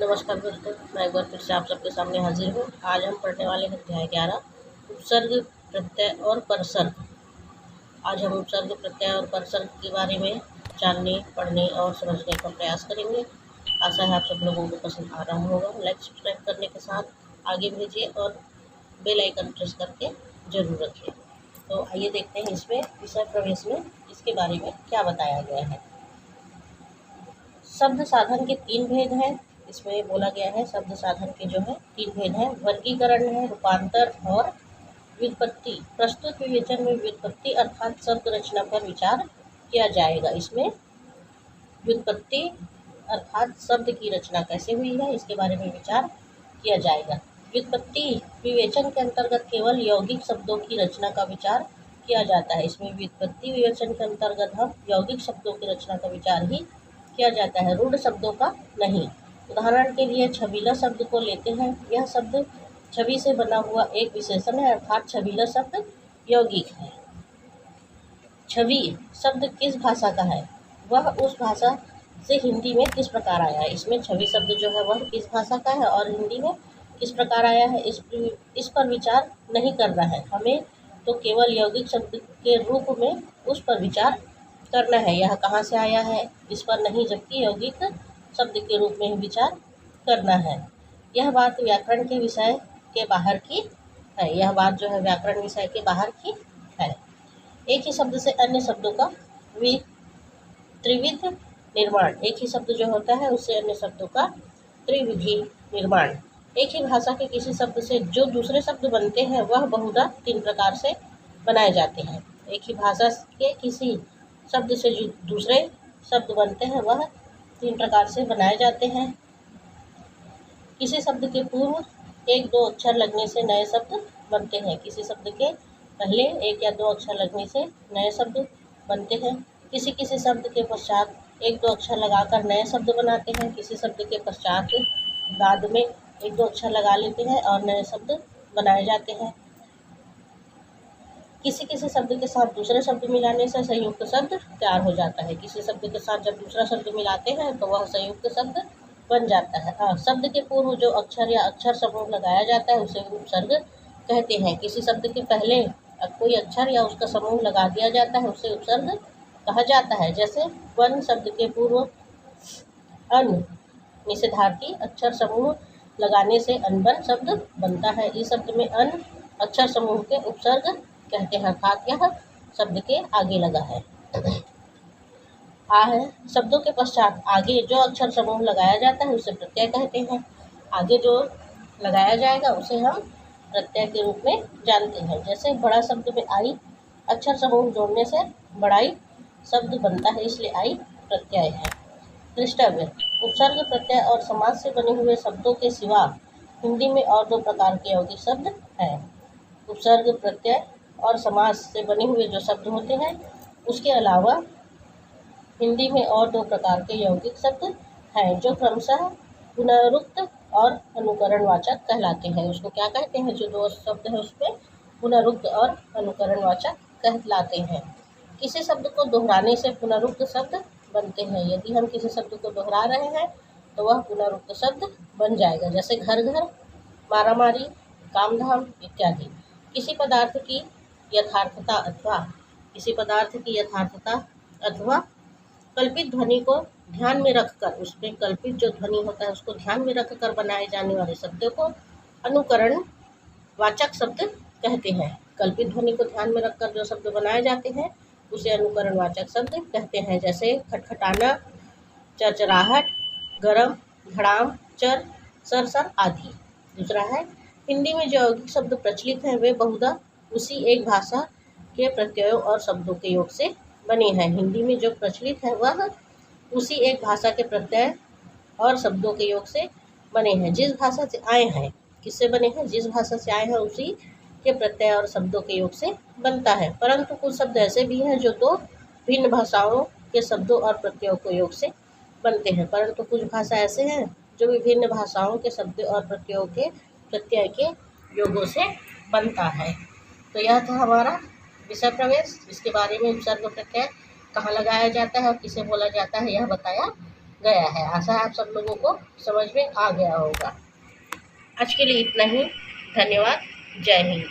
नमस्कार दोस्तों, मैं एक बार फिर से आप सबके सामने हाजिर हूँ। आज हम पढ़ने वाले हैं अध्याय 11 उपसर्ग, प्रत्यय और परसर्ग। आज हम उपसर्ग, प्रत्यय और परसर्ग के बारे में जानने, पढ़ने और समझने का प्रयास करेंगे। आशा है आप सब लोगों को पसंद आ रहा होगा। लाइक सब्सक्राइब करने के साथ आगे भेजिए और बेल आइकन प्रेस करके जरूर रखिए। तो आइए देखते हैं इसमें विषय प्रवेश में इसके बारे में क्या बताया गया है। शब्द साधन के 3 भेद हैं। इसमें बोला गया है शब्द साधन के जो है 3 भेद हैं, वर्गीकरण है, रूपांतर और व्युत्पत्ति। प्रस्तुत विवेचन में व्युत्पत्ति अर्थात शब्द रचना पर विचार किया जाएगा। इसमें व्युत्पत्ति अर्थात शब्द की रचना कैसे हुई है इसके बारे में विचार किया जाएगा। व्युत्पत्ति विवेचन के अंतर्गत केवल यौगिक शब्दों की रचना का विचार किया जाता है। इसमें व्युत्पत्ति विवेचन के अंतर्गत हम यौगिक शब्दों की रचना का विचार ही किया जाता है, रूढ़ शब्दों का नहीं। उदाहरण के लिए छबीला शब्द को लेते हैं। यह शब्द छवि से बना हुआ एक विशेषण है, अर्थात छबीला शब्द यौगिक है। छवि शब्द किस भाषा का है, वह उस भाषा से हिंदी में किस प्रकार आया है। इसमें छवि शब्द जो है वह किस भाषा का है और हिंदी में किस प्रकार आया है, इस पर विचार नहीं करना है हमें, तो केवल यौगिक शब्द के रूप में उस पर विचार करना है। यह कहाँ से आया है इस पर नहीं, जबकि यौगिक शब्द के रूप में ही विचार करना है। यह बात व्याकरण के विषय के बाहर की है। यह बात जो है व्याकरण विषय के बाहर की है। एक ही शब्द से अन्य शब्दों का त्रिविध निर्माण। एक ही शब्द जो होता है उससे अन्य शब्दों का त्रिविधि निर्माण। एक ही भाषा के किसी शब्द से जो दूसरे शब्द बनते हैं वह बहुधा 3 प्रकार से बनाए जाते हैं। एक ही भाषा के किसी शब्द से जो दूसरे शब्द बनते हैं वह 3 प्रकार से बनाए जाते हैं। किसी शब्द के पूर्व 1-2 अक्षर लगने से नए शब्द बनते हैं। किसी शब्द के पहले 1 या 2 अक्षर लगने से नए शब्द बनते हैं। किसी किसी शब्द के पश्चात 1-2 अक्षर लगाकर नए शब्द बनाते हैं। किसी शब्द के पश्चात बाद में 1-2 अक्षर लगा लेते हैं और नए शब्द बनाए जाते हैं। किसी किसी शब्द के साथ दूसरे शब्द मिलाने से संयुक्त शब्द तैयार हो जाता है। किसी शब्द के साथ जब दूसरा शब्द मिलाते हैं तो वह संयुक्त शब्द बन जाता है। शब्द के पूर्व जो अक्षर या अक्षर समूह लगाया जाता है उसे उपसर्ग कहते हैं। किसी शब्द के पहले कोई अक्षर या उसका समूह लगा दिया जाता है उसे उपसर्ग कहा जाता है। जैसे वन शब्द के पूर्व अन निषेधार्थी अक्षर समूह लगाने से अनबन शब्द बनता है। इस शब्द में अन अक्षर समूह के उपसर्ग कहते हैं, अर्थात यह शब्द के आगे लगा है। आ है शब्दों के पश्चात आगे जो अक्षर समूह लगाया जाता है उसे प्रत्यय कहते हैं। आगे जो लगाया जाएगा उसे हम प्रत्यय के रूप में जानते हैं। जैसे बड़ा शब्द में आई अक्षर समूह जोड़ने से बड़ाई शब्द बनता है, इसलिए आई प्रत्यय है। दृष्टव्य उपसर्ग, प्रत्यय और समास से बने हुए शब्दों के सिवा हिंदी में और 2 प्रकार के यौगिक शब्द हैं। उपसर्ग, प्रत्यय और समास से बने हुए जो शब्द होते हैं उसके अलावा हिंदी में और 2 प्रकार के यौगिक शब्द हैं जो क्रमशः पुनरुक्त और अनुकरणवाचक कहलाते हैं। उसको क्या कहते हैं, जो 2 शब्द है उसमें पुनरुक्त और अनुकरणवाचक कहलाते हैं। किसी शब्द को दोहराने से पुनरुक्त शब्द बनते हैं। यदि हम किसी शब्द को दोहरा रहे हैं तो वह पुनरुक्त शब्द बन जाएगा। जैसे घर घर, मारामारी, कामधाम इत्यादि। किसी पदार्थ की यथार्थता अथवा कल्पित ध्वनि को ध्यान में रखकर, उसमें कल्पित जो ध्वनि होता है उसको ध्यान में रखकर बनाए जाने वाले शब्दों को अनुकरण वाचक शब्द कहते हैं। कल्पित ध्वनि को ध्यान में रखकर जो शब्द बनाए जाते हैं उसे अनुकरण वाचक शब्द कहते हैं। जैसे खटखटाना, चरचराहट, गरम, धड़ाम, चर, सरसर आदि। दूसरा है हिंदी में जो यौगिक शब्द प्रचलित हैं वे बहुधा उसी एक भाषा के प्रत्ययों और शब्दों के योग से बने हैं। हिंदी में जो प्रचलित है वह उसी एक भाषा के प्रत्यय और शब्दों के योग से बने हैं। जिस भाषा से आए हैं, किससे बने हैं, जिस भाषा से आए हैं उसी के प्रत्यय और शब्दों के योग से बनता है। परंतु कुछ शब्द ऐसे भी हैं जो 2 भिन्न भाषाओं के शब्दों और प्रत्ययों के योग से बनते हैं। परंतु कुछ भाषा ऐसे हैं जो विभिन्न भाषाओं के शब्द और प्रत्ययों के प्रत्यय के योगों से बनता है। तो यह था हमारा विषय प्रवेश। इसके बारे में उपसर्ग, प्रत्यय कहाँ लगाया जाता है और किसे बोला जाता है यह बताया गया है। आशा है आप सब लोगों को समझ में आ गया होगा। आज के लिए इतना ही। धन्यवाद। जय हिंद।